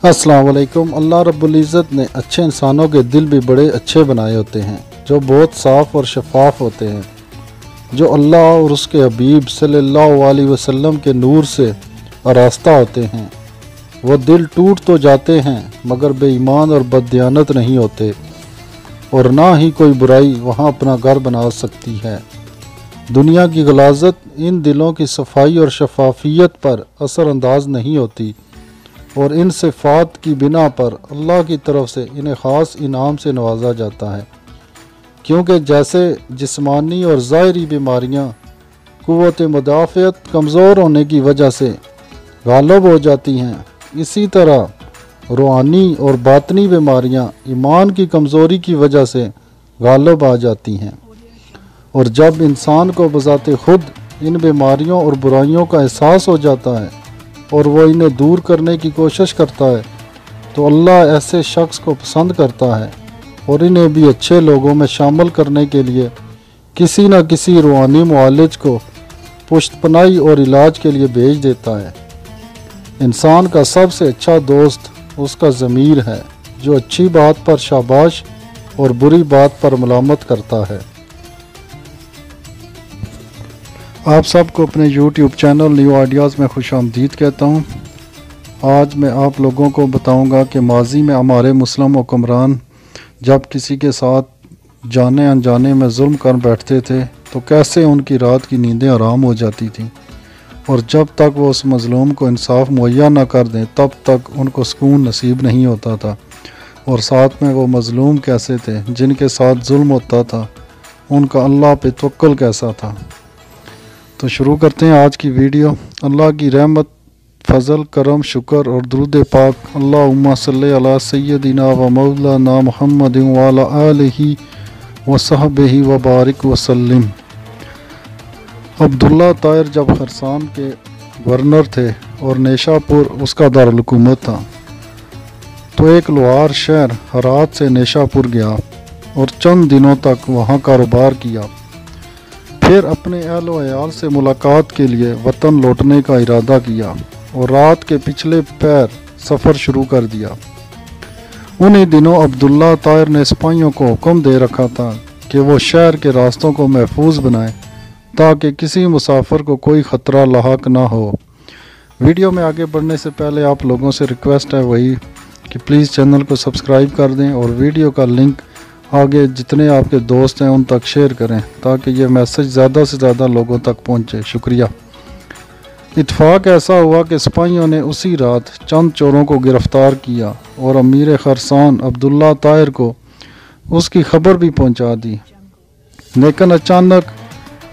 अस्सलाम वालेकुम। अल्लाह रब्बुल इज़्ज़त ने अच्छे इंसानों के दिल भी बड़े अच्छे बनाए होते हैं जो बहुत साफ़ और शफाफ होते हैं, जो अल्लाह और उसके हबीब सल्लल्लाहु अलैहि वसल्लम के नूर से आरास्ता होते हैं। वो दिल टूट तो जाते हैं मगर बेईमान और बददियानत नहीं होते, और ना ही कोई बुराई वहाँ अपना घर बना सकती है। दुनिया की गलाजत इन दिलों की सफाई और शफाफियत पर असर अंदाज नहीं होती, और इन सिफ़ात की बिना पर अल्लाह की तरफ से इन्हें ख़ास इनाम से नवाजा जाता है, क्योंकि जैसे जिस्मानी और ज़ाहिरी बीमारियाँ क़ुव्वत मुदाफ़अत कमज़ोर होने की वजह से गालिब हो जाती हैं, इसी तरह रूहानी और बातनी बीमारियाँ ईमान की कमज़ोरी की वजह से गालिब आ जाती हैं। और जब इंसान को बज़ाते खुद इन बीमारियों और बुराइयों का एहसास हो जाता है और वो इन्हें दूर करने की कोशिश करता है, तो अल्लाह ऐसे शख्स को पसंद करता है और इन्हें भी अच्छे लोगों में शामिल करने के लिए किसी न किसी रूहानी मुआलिज को पुश्तपनाही और इलाज के लिए भेज देता है। इंसान का सबसे अच्छा दोस्त उसका ज़मीर है, जो अच्छी बात पर शाबाश और बुरी बात पर मलामत करता है। आप सबको अपने YouTube चैनल न्यू आइडियाज़ में खुशामदीद कहता हूँ। आज मैं आप लोगों को बताऊँगा कि माजी में हमारे मुस्लिम हुक्मरान जब किसी के साथ जाने अनजाने में जुल्म कर बैठते थे तो कैसे उनकी रात की नींदें आराम हो जाती थीं, और जब तक वो उस मज़लूम को इंसाफ मुहैया ना कर दें तब तक उनको सुकून नसीब नहीं होता था। और साथ में वो मज़लूम कैसे थे जिनके साथ जुल्म होता था, उनका अल्लाह पे तवक्कुल कैसा था। तो शुरू करते हैं आज की वीडियो। अल्लाह की रहमत, फ़ज़ल, करम, शुक्र और दुरूद पाक अल्लाहुम्मा सल्ली अला सय्यदिना व मौलाना मुहम्मद व अला आलिहि व सहबिहि व बारिक वसल्लम। अब्दुल्ला ताहिर जब खरसान के गवर्नर थे और नेशापुर उसका दारुल-हुकूमत था, तो एक लोहार शहर हरात से नेशापुर गया और चंद दिनों तक वहाँ कारोबार किया। फिर अपने अहल व अयाल से मुलाकात के लिए वतन लौटने का इरादा किया और रात के पिछले पैर सफ़र शुरू कर दिया। उन्हीं दिनों अब्दुल्ला ताहिर ने सिपाहियों को हुक्म दे रखा था कि वो शहर के रास्तों को महफूज बनाएं ताकि किसी मुसाफिर को कोई ख़तरा लाहक ना हो। वीडियो में आगे बढ़ने से पहले आप लोगों से रिक्वेस्ट है वही कि प्लीज़ चैनल को सब्सक्राइब कर दें और वीडियो का लिंक आगे जितने आपके दोस्त हैं उन तक शेयर करें ताकि ये मैसेज ज़्यादा से ज़्यादा लोगों तक पहुँचे। शुक्रिया। इत्फाक ऐसा हुआ कि सिपाहियों ने उसी रात चंद चोरों को गिरफ़्तार किया और अमीर खरसान अब्दुल्ला ताहिर को उसकी खबर भी पहुंचा दी। लेकिन अचानक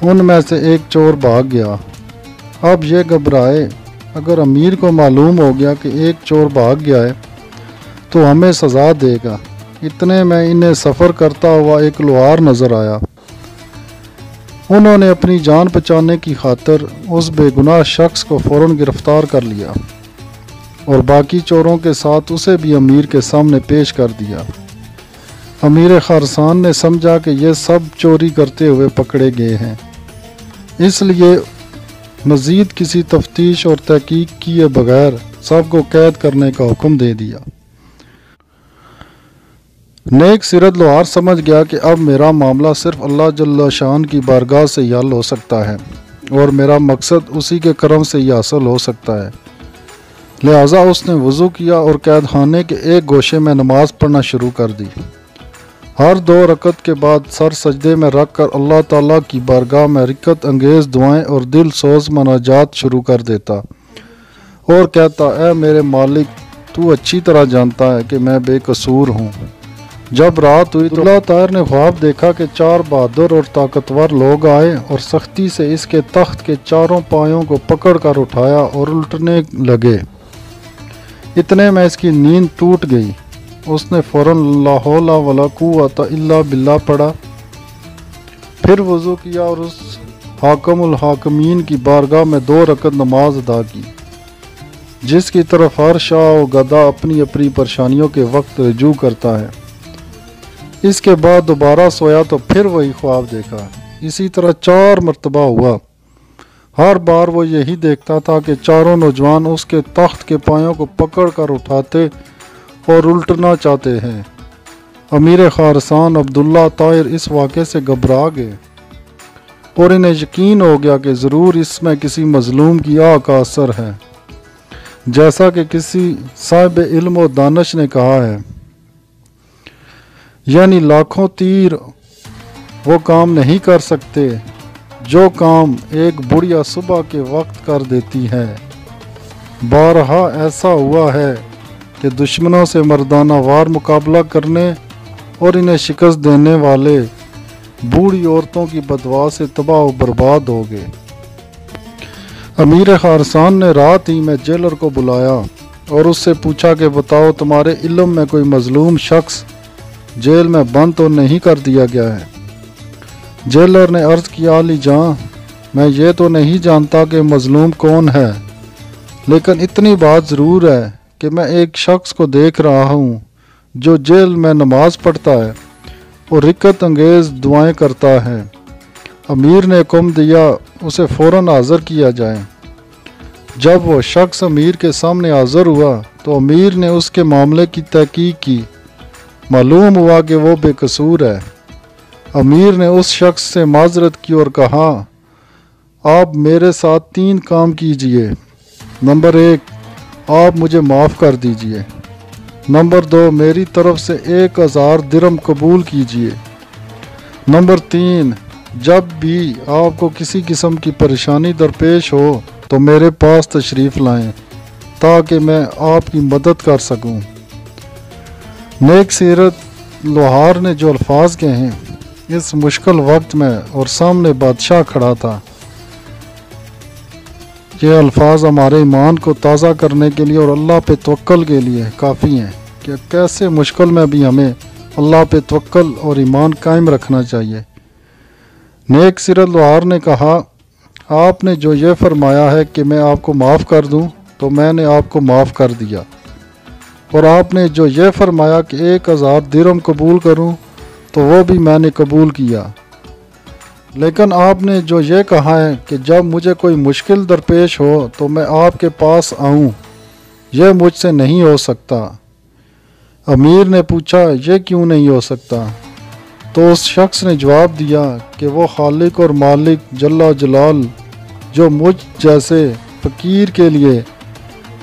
उनमें से एक चोर भाग गया। अब ये घबराए, अगर अमीर को मालूम हो गया कि एक चोर भाग गया है तो हमें सज़ा देगा। इतने में इन्हें सफ़र करता हुआ एक लोहार नज़र आया। उन्होंने अपनी जान बचाने की खातिर उस बेगुनाह शख्स को फ़ौरन गिरफ़्तार कर लिया और बाकी चोरों के साथ उसे भी अमीर के सामने पेश कर दिया। अमीर खरसान ने समझा कि ये सब चोरी करते हुए पकड़े गए हैं, इसलिए मज़ीद किसी तफ्तीश और तहकीक किए बगैर सबको कैद करने का हुक्म दे दिया। नेक सिरत लोहार समझ गया कि अब मेरा मामला सिर्फ अल्लाह जल्ल शान की बारगाह से ही हल हो सकता है और मेरा मकसद उसी के करम से ही हासिल हो सकता है। लिहाजा उसने वज़ू किया और कैद खाने के एक गोशे में नमाज़ पढ़ना शुरू कर दी। हर 2 रकत के बाद सर सजदे में रख कर अल्लाह ताला की बारगाह में रिक्कत अंगेज़ दुआएं और दिल सोज मनाजात शुरू कर देता और कहता, ऐ मेरे मालिक, तू अच्छी तरह जानता है कि मैं बेकसूर हूँ। जब रात हुई तो अब्दुल्ला ताहिर ने ख्वाब देखा कि 4 बहादुर और ताकतवर लोग आए और सख्ती से इसके तख्त के चारों पायों को पकड़ कर उठाया और उल्टने लगे। इतने में इसकी नींद टूट गई। उसने फ़ौरन ला हौला वला कुव्वता इल्ला बिल्लाह पढ़ा, फिर वज़ू किया और उस हाकिमुल हाकिमीन की बारगाह में 2 रकत नमाज अदा की, जिसकी तरफ हर शाह व गदा अपनी अपनी परेशानियों के वक्त रजू करता है। इसके बाद दोबारा सोया तो फिर वही ख्वाब देखा। इसी तरह 4 मरतबा हुआ। हर बार वो यही देखता था कि चारों नौजवान उसके तख्त के पायों को पकड़ कर उठाते और उल्टना चाहते हैं। अमीर खारसान अब्दुल्ला ताहिर इस वाक़े से घबरा गए और इन्हें यकीन हो गया कि ज़रूर इसमें किसी मज़लूम की आह का असर है। जैसा कि किसी साहिब इल्म और दानिश ने कहा है, यानी लाखों तीर वो काम नहीं कर सकते जो काम एक बुढ़िया सुबह के वक्त कर देती है। बारहा ऐसा हुआ है कि दुश्मनों से मर्दाना वार मुकाबला करने और इन्हें शिकस्त देने वाले बूढ़ी औरतों की बदवा से तबाह व बर्बाद हो गए। अमीर खारसान ने रात ही में जेलर को बुलाया और उससे पूछा कि बताओ, तुम्हारे इल्म में कोई मजलूम शख्स जेल में बंद तो नहीं कर दिया गया है? जेलर ने अर्ज़ किया, अली जान, मैं ये तो नहीं जानता कि मजलूम कौन है, लेकिन इतनी बात ज़रूर है कि मैं एक शख्स को देख रहा हूँ जो जेल में नमाज़ पढ़ता है और रिक्कत अंगेज़ दुआएं करता है। अमीर ने हुक्म दिया उसे फ़ौरन हाज़िर किया जाए। जब वो शख्स अमीर के सामने हाज़िर हुआ तो अमीर ने उसके मामले की तहकीक की। मालूम हुआ कि वो बेकसूर है। अमीर ने उस शख्स से माजरत की और कहा, आप मेरे साथ 3 काम कीजिए। नंबर 1, आप मुझे माफ़ कर दीजिए। नंबर 2, मेरी तरफ से 1000 दिरहम कबूल कीजिए। नंबर 3, जब भी आपको किसी किस्म की परेशानी दरपेश हो तो मेरे पास तशरीफ़ लाएं ताकि मैं आपकी मदद कर सकूं। नेक सीरत लोहार ने जो अल्फाज कहे हैं इस मुश्किल वक्त में और सामने बादशाह खड़ा था, ये अल्फाज हमारे ईमान को ताज़ा करने के लिए और अल्लाह पे तवक्कल के लिए काफ़ी हैं कि कैसे मुश्किल में भी हमें अल्लाह पे तवक्कल और ईमान कायम रखना चाहिए। नेक सीरत लोहार ने कहा, आपने जो ये फरमाया है कि मैं आपको माफ़ कर दूं तो मैंने आपको माफ़ कर दिया, और आपने जो ये फरमाया कि 1000 दिरहम कबूल करूं तो वो भी मैंने कबूल किया। लेकिन आपने जो ये कहा है कि जब मुझे कोई मुश्किल दरपेश हो तो मैं आपके पास आऊं, यह मुझसे नहीं हो सकता। अमीर ने पूछा, ये क्यों नहीं हो सकता? तो उस शख्स ने जवाब दिया कि वो खालिक और मालिक जल्ला जलाल जो मुझ जैसे फ़कीर के लिए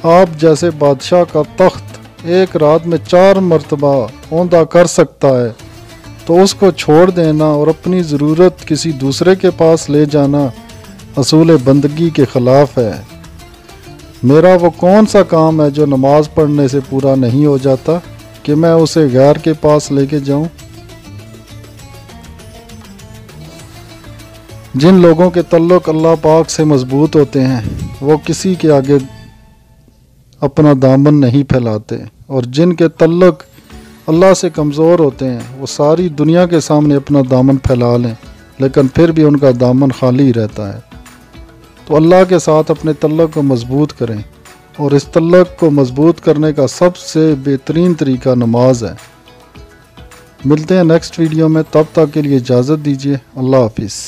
आप जैसे बादशाह का तख्त एक रात में 4 मरतबा औंधा कर सकता है, तो उसको छोड़ देना और अपनी ज़रूरत किसी दूसरे के पास ले जाना असूल बंदगी के ख़िलाफ़ है। मेरा वो कौन सा काम है जो नमाज़ पढ़ने से पूरा नहीं हो जाता कि मैं उसे गैर के पास लेके जाऊं? जिन लोगों के तल्लुक़ अल्लाह पाक से मज़बूत होते हैं वो किसी के आगे अपना दामन नहीं फैलाते, और जिनके तल्लुक़ अल्लाह से कमज़ोर होते हैं वो सारी दुनिया के सामने अपना दामन फैला लें लेकिन फिर भी उनका दामन खाली रहता है। तो अल्लाह के साथ अपने तल्लुक़ को मज़बूत करें, और इस तल्लुक़ को मज़बूत करने का सबसे बेहतरीन तरीका नमाज है। मिलते हैं नेक्स्ट वीडियो में, तब तक के लिए इजाज़त दीजिए। अल्लाह हाफिज़।